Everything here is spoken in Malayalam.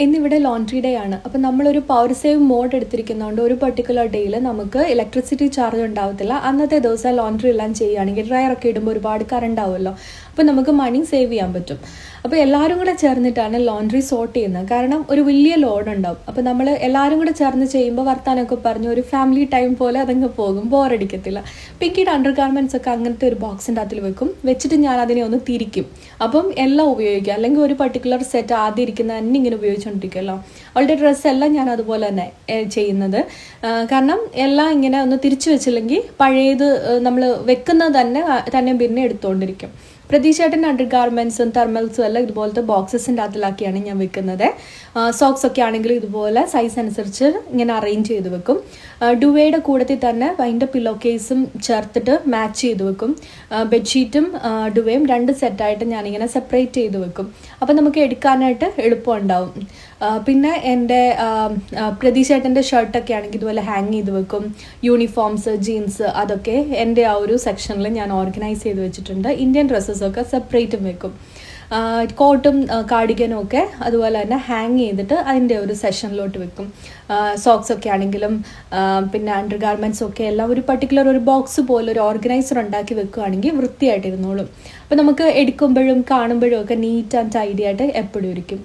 ഇന്നിവിടെ ലോണ്ട്രി ഡേ ആണ്. അപ്പോൾ നമ്മളൊരു പവർ സേവ് മോഡ് എടുത്തിരിക്കുന്നതുകൊണ്ട് ഒരു പെർട്ടിക്കുലർ ഡേയിൽ നമുക്ക് ഇലക്ട്രിസിറ്റി ചാർജ് ഉണ്ടാവത്തില്ല. അന്നത്തെ ദിവസം ലോണ്ട്രി എല്ലാം ചെയ്യുകയാണെങ്കിൽ ഡ്രയറൊക്കെ ഇടുമ്പോൾ ഒരുപാട് കറണ്ട് ആവുമല്ലോ. അപ്പോൾ നമുക്ക് മണി സേവ് ചെയ്യാൻ പറ്റും. അപ്പോൾ എല്ലാവരും കൂടെ ചേർന്നിട്ടാണ് ലോണ്ട്രി സോർട്ട് ചെയ്യുന്നത്. കാരണം ഒരു വലിയ ലോഡ് ഉണ്ടാവും. അപ്പോൾ നമ്മൾ എല്ലാവരും കൂടെ ചേർന്ന് ചെയ്യുമ്പോൾ വർത്താനമൊക്കെ പറഞ്ഞ് ഒരു ഫാമിലി ടൈം പോലെ അതങ്ങ് പോകും, ബോറടിക്കത്തില്ല. പിന്നീട് അണ്ടർ ഗാർമെൻറ്റ്സ് ഒക്കെ അങ്ങനത്തെ ഒരു ബോക്സിൻ്റെ അകത്തിൽ വെച്ചിട്ട് ഞാൻ അതിനെ ഒന്ന് തിരിക്കും. അപ്പം എല്ലാം ഉപയോഗിക്കുക. അല്ലെങ്കിൽ ഒരു പർട്ടിക്കുലർ സെറ്റ് ആദ്യം ഇരിക്കുന്ന തന്നെ ഇങ്ങനെ ഉപയോഗിച്ചുകൊണ്ടിരിക്കുമല്ലോ. അവളുടെ ഡ്രസ്സെല്ലാം ഞാൻ അതുപോലെ തന്നെ ചെയ്യുന്നത്. കാരണം എല്ലാം ഇങ്ങനെ ഒന്ന് തിരിച്ചു വെച്ചില്ലെങ്കിൽ പഴയത് നമ്മൾ വെക്കുന്നത് തന്നെ പിന്നെ എടുത്തുകൊണ്ടിരിക്കും. പ്രതീക്ഷേട്ടൻ്റെ അണ്ടർ ഗാർമെൻറ്റ്സും തെർമൽസും എല്ലാം ഇതുപോലത്തെ ബോക്സസിൻ്റെ അകത്തിലാക്കിയാണ് ഞാൻ വെക്കുന്നത്. സോക്സ് ഒക്കെ ആണെങ്കിലും ഇതുപോലെ സൈസ് അനുസരിച്ച് ഇങ്ങനെ അറേഞ്ച് ചെയ്ത് വെക്കും. ഡുവയുടെ കൂടത്തിൽ തന്നെ അതിൻ്റെ പില്ലോ കേസും ചേർത്തിട്ട് മാച്ച് ചെയ്ത് വെക്കും. ബെഡ്ഷീറ്റും ഡുവയും 2 സെറ്റായിട്ട് ഞാനിങ്ങനെ സെപ്പറേറ്റ് ചെയ്ത് വെക്കും. അപ്പോൾ നമുക്ക് എടുക്കാനായിട്ട് എളുപ്പമുണ്ടാവും. പിന്നെ എൻ്റെ പ്രതീക്ഷേട്ടൻ്റെ ഷർട്ടൊക്കെ ആണെങ്കിൽ ഇതുപോലെ ഹാങ് ചെയ്ത് വെക്കും. യൂണിഫോംസ്, ജീൻസ് അതൊക്കെ എൻ്റെ ആ ഒരു സെക്ഷനിൽ ഞാൻ ഓർഗനൈസ് ചെയ്ത് വെച്ചിട്ടുണ്ട്. ഇന്ത്യൻ ഡ്രസ്സസൊക്കെ സെപ്പറേറ്റും വെക്കും. കോട്ടും കാർഡിഗനും ഒക്കെ അതുപോലെ തന്നെ ഹാങ് ചെയ്തിട്ട് അതിൻ്റെ ഒരു സെഷനിലോട്ട് വെക്കും. സോക്സ് ഒക്കെ ആണെങ്കിലും പിന്നെ അണ്ടർ ഗാർമെൻറ്റ്സ് ഒക്കെ എല്ലാം ഒരു പർട്ടിക്കുലർ ഒരു ബോക്സ് പോലെ ഒരു ഓർഗനൈസർ ഉണ്ടാക്കി വെക്കുകയാണെങ്കിൽ വൃത്തിയായിട്ടിരുന്നോളും. അപ്പോൾ നമുക്ക് എടുക്കുമ്പോഴും കാണുമ്പോഴും ഒക്കെ നീറ്റ് ആൻഡ് ടൈഡി ആയിട്ട് എപ്പോഴും ഇരിക്കും.